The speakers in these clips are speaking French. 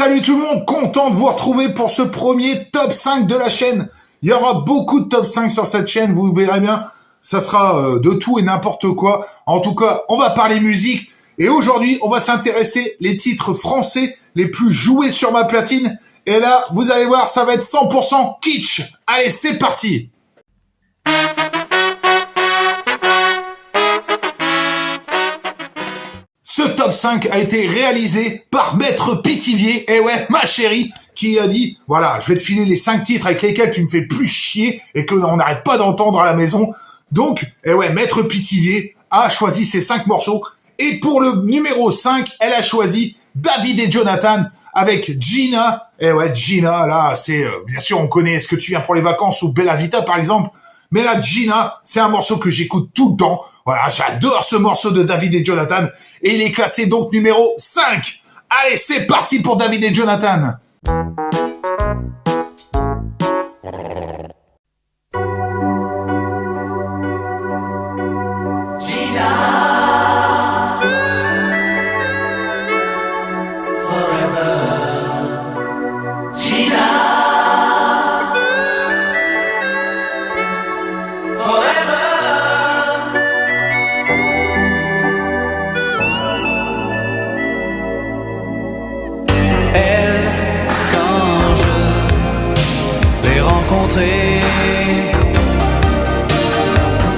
Salut tout le monde, content de vous retrouver pour ce premier top 5 de la chaîne. Il y aura beaucoup de top 5 sur cette chaîne, vous verrez bien, ça sera de tout et n'importe quoi. En tout cas, on va parler musique et aujourd'hui, on va s'intéresser les titres français les plus joués sur ma platine. Et là, vous allez voir, ça va être 100% kitsch. Allez, c'est parti! Ce top 5 a été réalisé par Maître Pithiviers, et ouais, ma chérie, qui a dit, voilà, je vais te filer les 5 titres avec lesquels tu me fais plus chier et que on n'arrête pas d'entendre à la maison. Donc, et ouais, Maître Pithiviers a choisi ces 5 morceaux. Et pour le numéro 5, elle a choisi David et Jonathan avec Gina. Et ouais, Gina, là, c'est, bien sûr, on connaît Est-ce que tu viens pour les vacances ou Bella Vita, par exemple. Mais là, Gina, c'est un morceau que j'écoute tout le temps. Voilà, j'adore ce morceau de David et Jonathan. Et il est classé donc numéro 5. Allez, c'est parti pour David et Jonathan.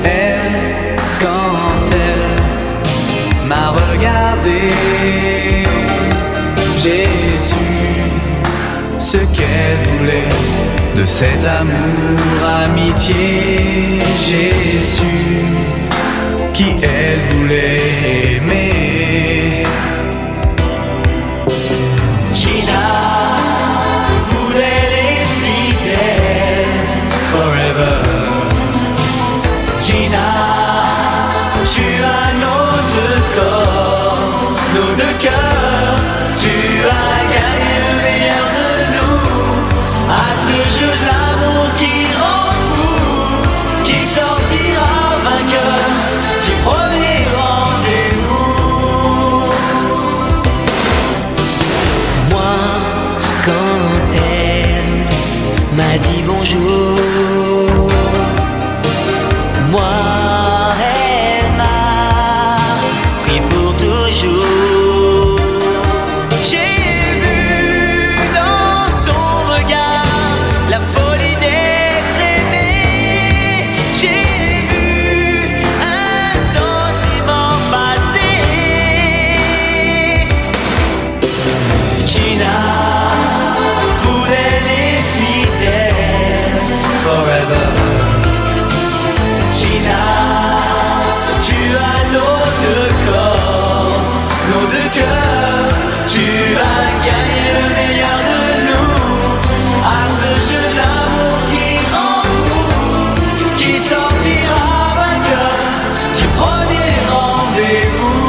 Elle, quand elle m'a regardé, j'ai su ce qu'elle voulait de cet amour, amitié. J'ai su qui elle voulait aimer. Gina. Gina, tu as nos deux corps, nos deux cœurs. Tu as gagné le meilleur de nous à ce jeu de l'amour qui rend fou, qui sortira vainqueur du premier rendez-vous. Moi, quand elle m'a dit bonjour, moi, elle m'a pris pour toujours. J'ai vu dans son regard la folie d'être aimé. J'ai vu un sentiment passer. Gina, fou d'elle et fidèle, forever. Gina, tu as nos deux corps, nos deux cœurs. Tu as gagné le meilleur de nous à ce jeu de l'amour qui rend fou, qui sortira vainqueur du premier rendez-vous.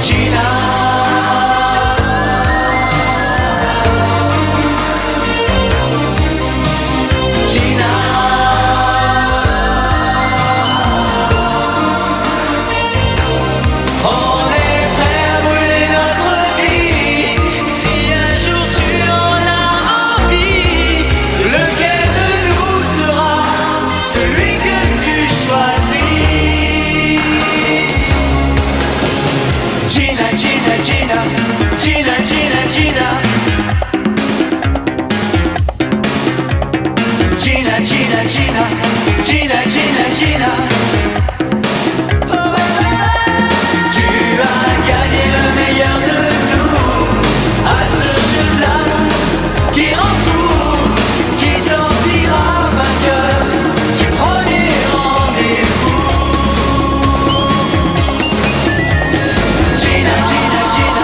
Gina. Gina. Tu as gagné le meilleur de nous à ce jeu de l'amour qui rend fou, qui sortira vainqueur du premier rendez-vous. Gina, Gina, Gina.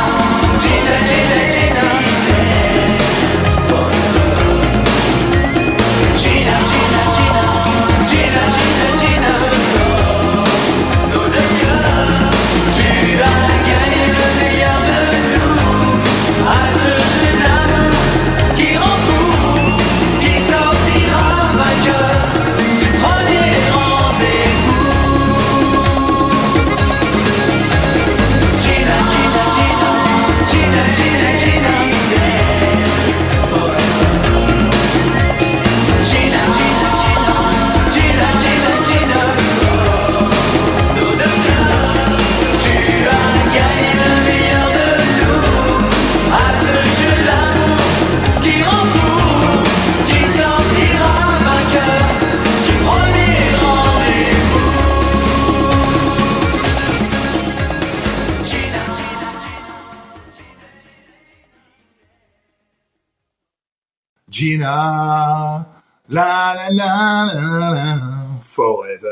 Gina, la la la la la, forever.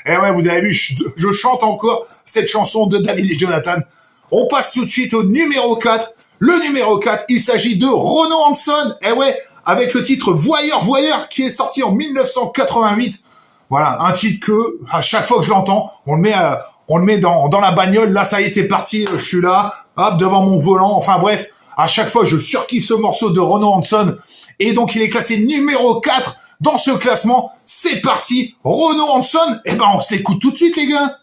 Et ouais, vous avez vu, je chante encore cette chanson de David et Jonathan. On passe tout de suite au numéro 4. Le numéro 4, il s'agit de Renaud Hanson. Et ouais, avec le titre Voyeur, Voyeur, qui est sorti en 1988. Voilà, un titre que, à chaque fois que je l'entends, on le met dans la bagnole. Là, ça y est, c'est parti, je suis là, hop, devant mon volant. Enfin bref, à chaque fois, je surkiffe ce morceau de Renaud Hanson. Et donc, il est classé numéro 4 dans ce classement. C'est parti, Renaud Hanson. Eh ben, on se l'écoute tout de suite, les gars.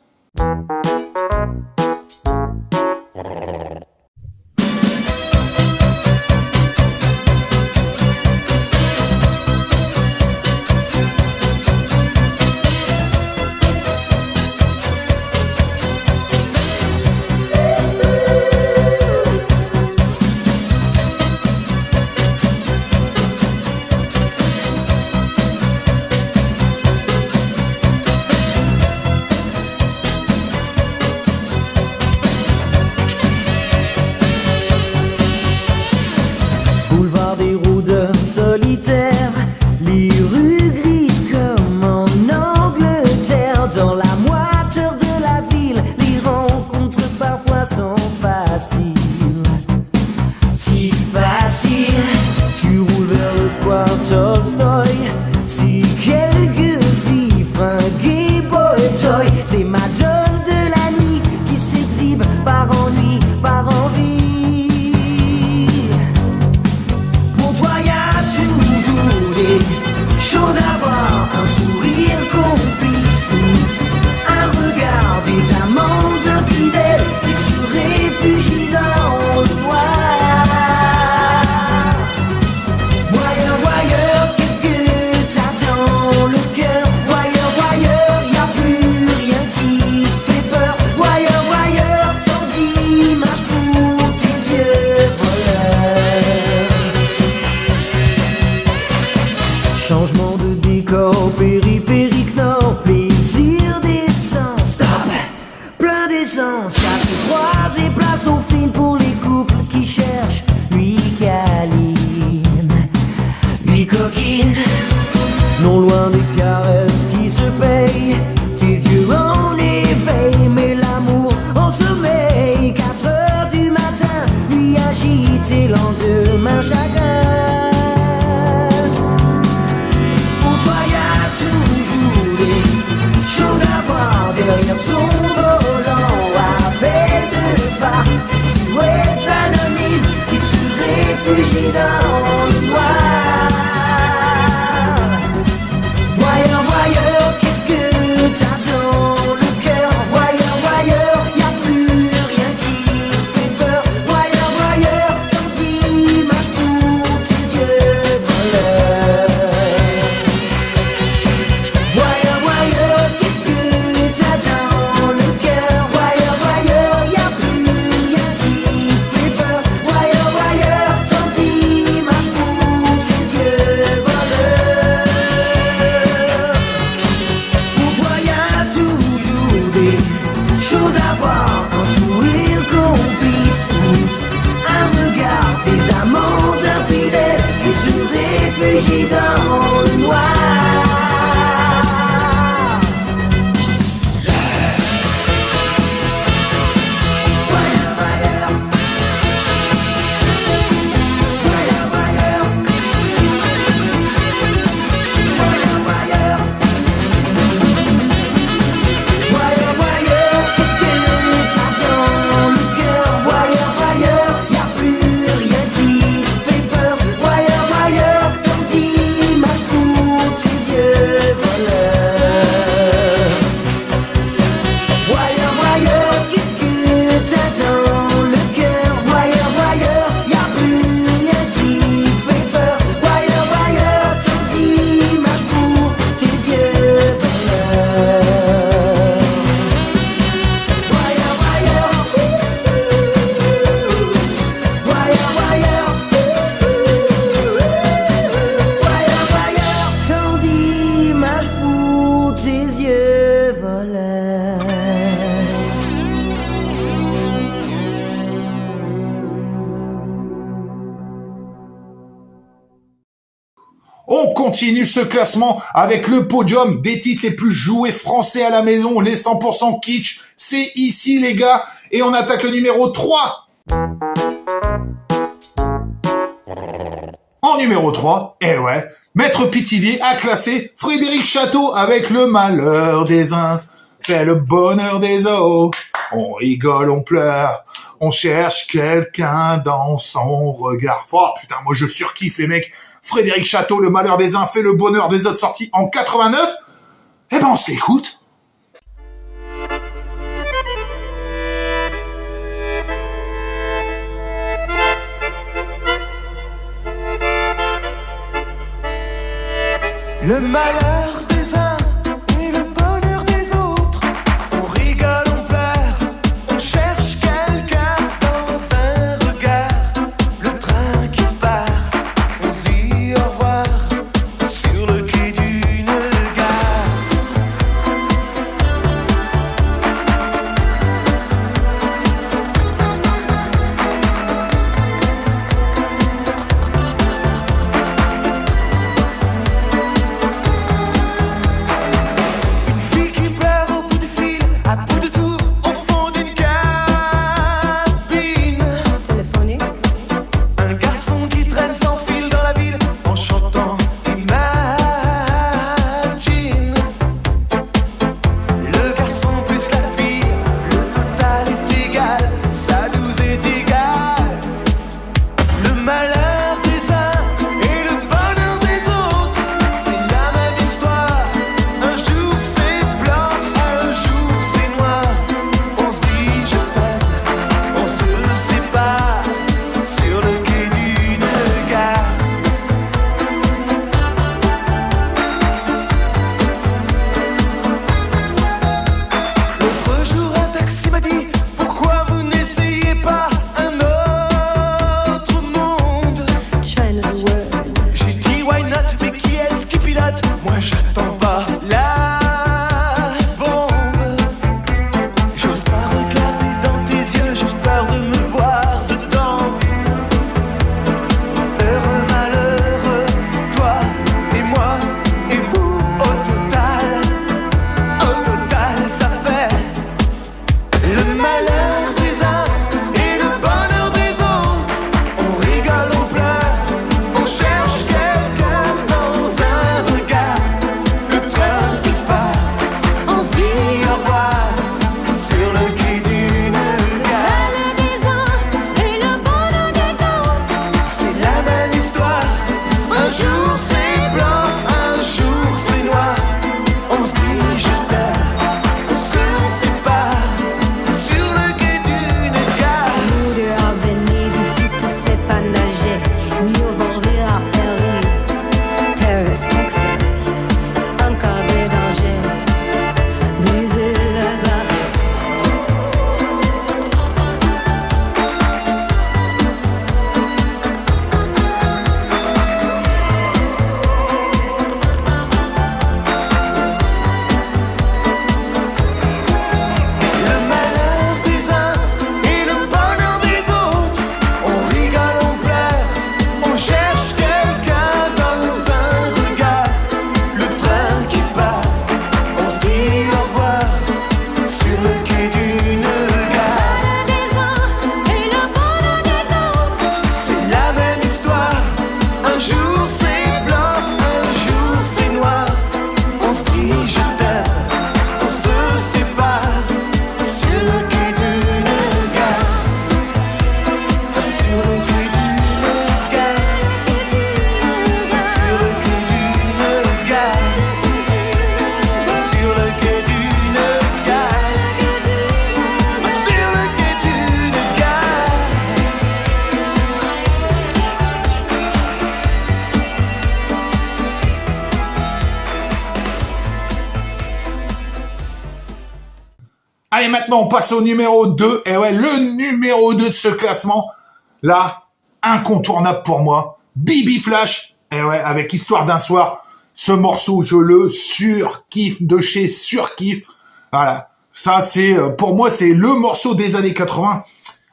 Les rues grises comme en Angleterre. Dans la moiteur de la ville, les rencontres parfois sont faciles. Si facile, tu roules vers le square Tolstoy. Si quelques filles fringuées boy toy, c'est madone de la nuit qui s'exhibe par ennui, par envie. Chose à voir, un sourire complice ou un regard des amants infidèles qui se réfugient dans le noir. Voyeur, voyeur, qu'est-ce que t'as dans le cœur? Voyeur, voyeur, y'a plus rien qui te fait peur. Voyeur, voyeur, t'en dis On continue ce classement avec le podium des titres les plus joués français à la maison, les 100% kitsch. C'est ici, les gars. Et on attaque le numéro 3. En numéro 3, Maître Pithiviers a classé Frédéric Château avec le malheur des uns fait le bonheur des autres. On rigole, on pleure, on cherche quelqu'un dans son regard. Oh putain, moi je surkiffe les mecs. Frédéric Château, le malheur des uns fait le bonheur des autres, sorti en 89. Eh ben on se l'écoute. Le malheur des uns et le bonheur des autres. On rigole, on pleure, on cherche quelqu'un dans un regard. Le train qui part, on se dit au revoir sur le quai d'une gare. Allez, maintenant, on passe au numéro 2. Et le numéro 2 de ce classement, là, incontournable pour moi. Bibi Flash. Avec Histoire d'un soir. Ce morceau, je le surkiffe de chez Surkiffe. Voilà. Ça, c'est, pour moi, c'est le morceau des années 80.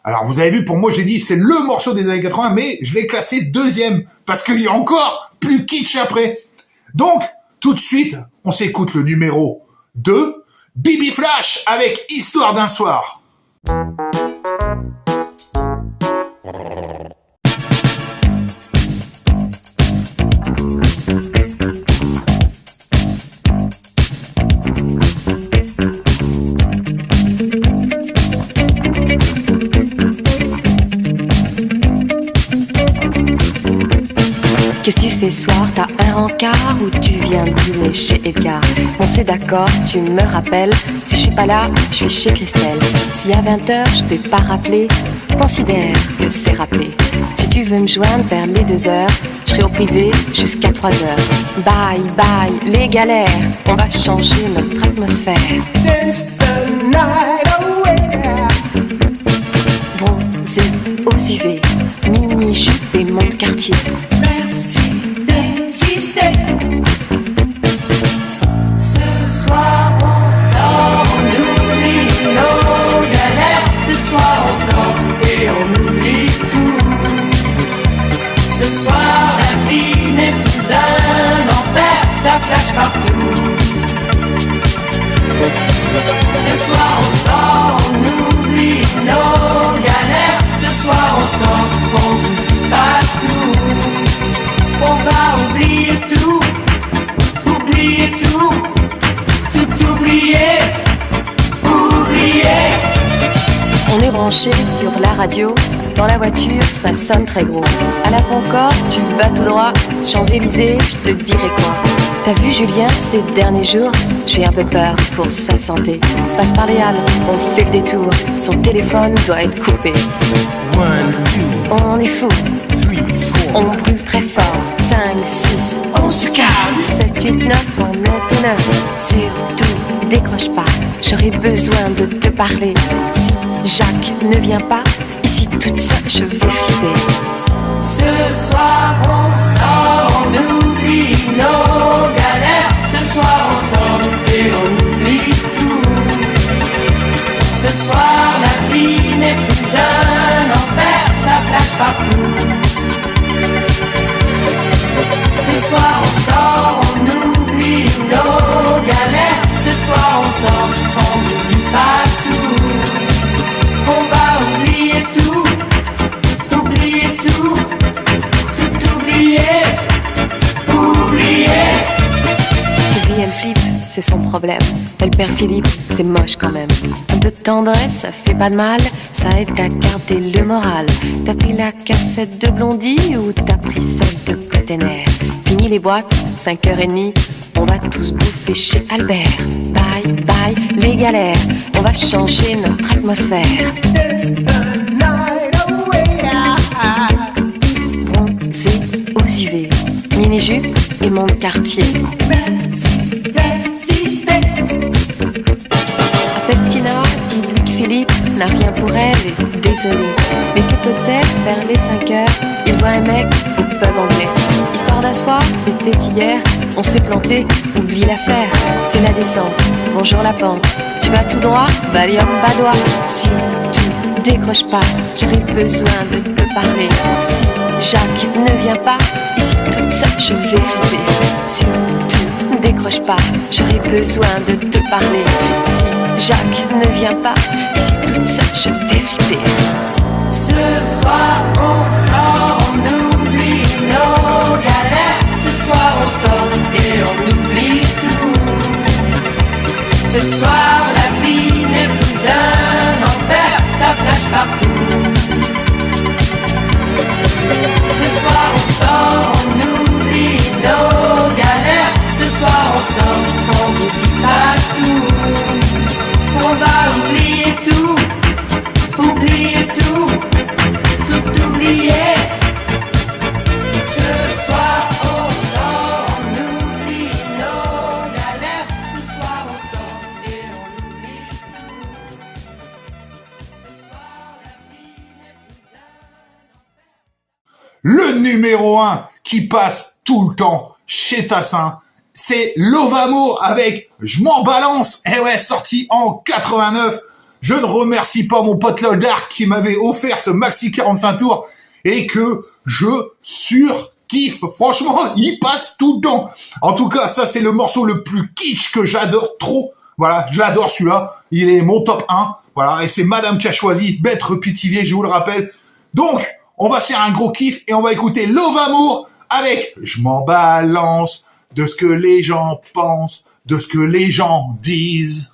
Alors, vous avez vu, pour moi, j'ai dit, c'est le morceau des années 80, mais je l'ai classé deuxième. Parce qu'il y a encore plus kitsch après. Donc, tout de suite, on s'écoute le numéro 2, Bibi Flash avec Histoire d'un soir. Qu'est-ce que tu fais ce soir? T'as un rencard ou tu viens dîner chez Edgar? Bon c'est d'accord, tu me rappelles. Si je suis pas là, je suis chez Christelle. Si à 20h je t'ai pas rappelé, considère que c'est rappelé. Si tu veux me joindre vers les 2h, je serai au privé jusqu'à 3h. Bye bye les galères, on va changer notre atmosphère. Dance the night away. Bronzé aux UV, mini-jupe et mon quartier. Merci d'exister. Ce soir on sort, on oublie nos galères. Ce soir on sort et on oublie tout. Ce soir la vie n'est plus un enfer, ça flash partout. Ce soir on sort, on oublie nos galères. Ce soir on sort, on oublie pas tout. On va oublier tout, oublier tout, tout oublier, oublier. On est branché sur la radio, dans la voiture ça sonne très gros. À la Concorde, tu vas tout droit, Champs-Élysées, je te dirai quoi. T'as vu Julien ces derniers jours? J'ai un peu peur pour sa santé. Passe par les halles, on fait le détour, son téléphone doit être coupé. 1, 2, On est fou, 3, 4. on brûle très fort. 5, 6, On se calme. 7, 8, 9, on monte au 9. Surtout, décroche pas, j'aurai besoin de te parler. Si Jacques ne vient pas, ici toute seule je vais flipper. Ce soir on sort, on oublie nos galères. Ce soir on sort et on oublie tout. Ce soir la vie n'est plus un enfer, ça flash partout. Ce soir on sort, on oublie nos galères. Ce soir on sort, on n'oublie pas tout. On va oublier tout, oublier tout, tout oublier, oublier. Sylvie elle flippe, c'est son problème. Elle perd Philippe, c'est moche quand même. Un peu de tendresse, ça fait pas de mal, ça aide à garder le moral. T'as pris la cassette de Blondie ou t'as pris celle de Cotener? Fini les boîtes, 5h30, on va tous bouffer chez Albert. Bye bye les galères, on va changer notre atmosphère. Bronzé aux UV, mini-jupe et mon quartier. Appelle Tina, dis-lui que Philippe n'a rien pour elle et désolé. Mais que peut-être vers les 5h, il voit un mec au pub anglais. Histoire d'un soir, c'était hier, on s'est planté, oublie l'affaire, c'est la descente, bonjour la pente. Tu vas tout droit, Valium Badois. Surtout, décroche pas, j'aurai besoin de te parler. Si Jacques ne vient pas, ici toute seule je vais flipper. Surtout, décroche pas, j'aurai besoin de te parler. Si Jacques ne vient pas, ici toute seule je vais flipper. Ce soir on sort, on oublie nos galères. Ce soir on sort et on oublie tout. Ce soir la vie n'est plus un enfer, ça flash partout. Ce soir on sort, on oublie nos galères. Ce soir on sort, on oublie pas tout. On va oublier tout, oublier tout, tout oublier. Ce soir on sort, on oublie nos galères. Ce soir on sort et on oublie tout. Ce soir la vie n'est plus un enfer. Le numéro 1 qui passe tout le temps chez Tassin, c'est Lovamo avec Je m'en balance. Eh ouais, sorti en 89. Je ne remercie pas mon pote Loldark qui m'avait offert ce maxi 45 tours et que je surkiffe. kiffe. Franchement, il passe tout le temps. En tout cas, ça, c'est le morceau le plus kitsch que j'adore trop. Voilà, je l'adore celui-là. Il est mon top 1. Voilà, et c'est Madame qui a choisi, Maître Pithiviers, je vous le rappelle. Donc, on va faire un gros kiff et on va écouter Love Amour avec Je m'en balance de ce que les gens pensent, de ce que les gens disent.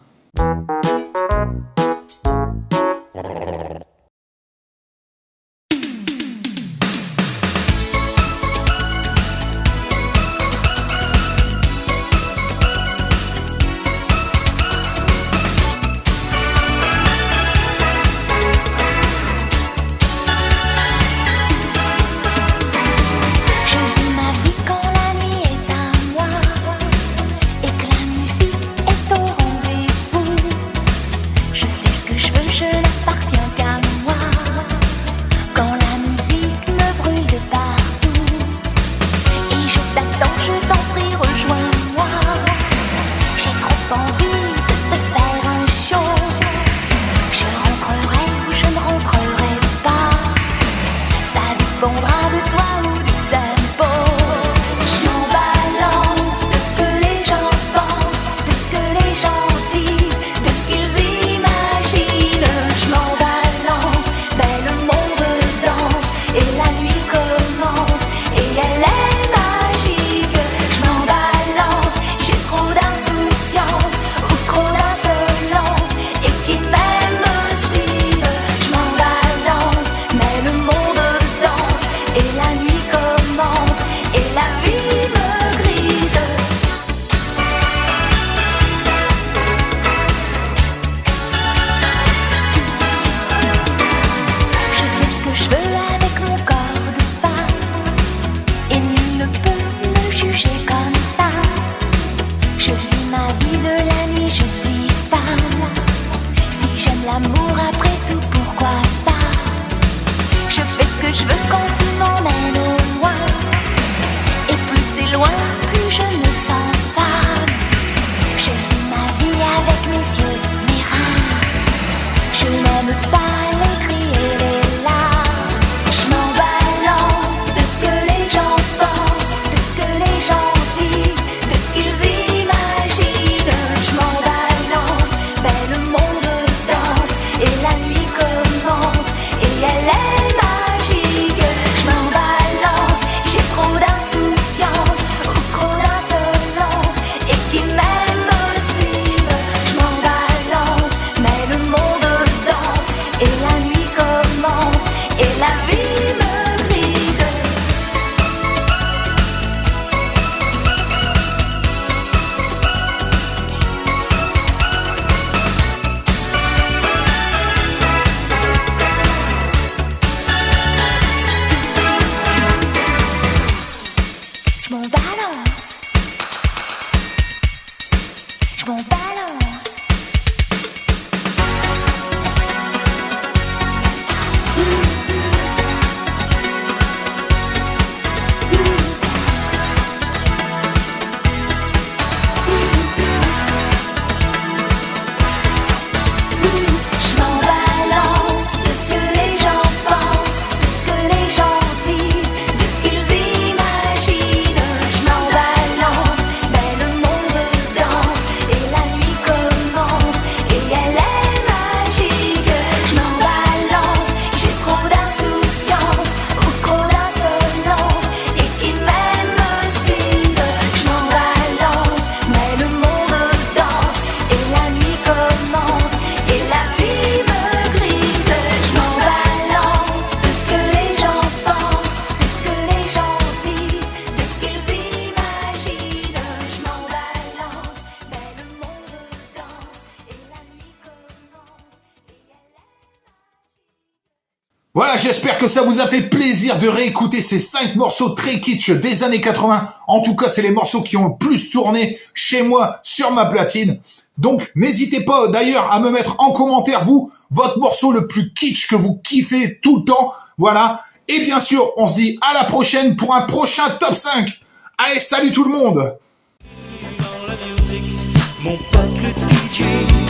Voilà, j'espère que ça vous a fait plaisir de réécouter ces 5 morceaux très kitsch des années 80. En tout cas, c'est les morceaux qui ont le plus tourné chez moi sur ma platine. Donc, n'hésitez pas d'ailleurs à me mettre en commentaire, vous, votre morceau le plus kitsch que vous kiffez tout le temps. Voilà. Et bien sûr, on se dit à la prochaine pour un prochain top 5. Allez, salut tout le monde! Mon pote le DJ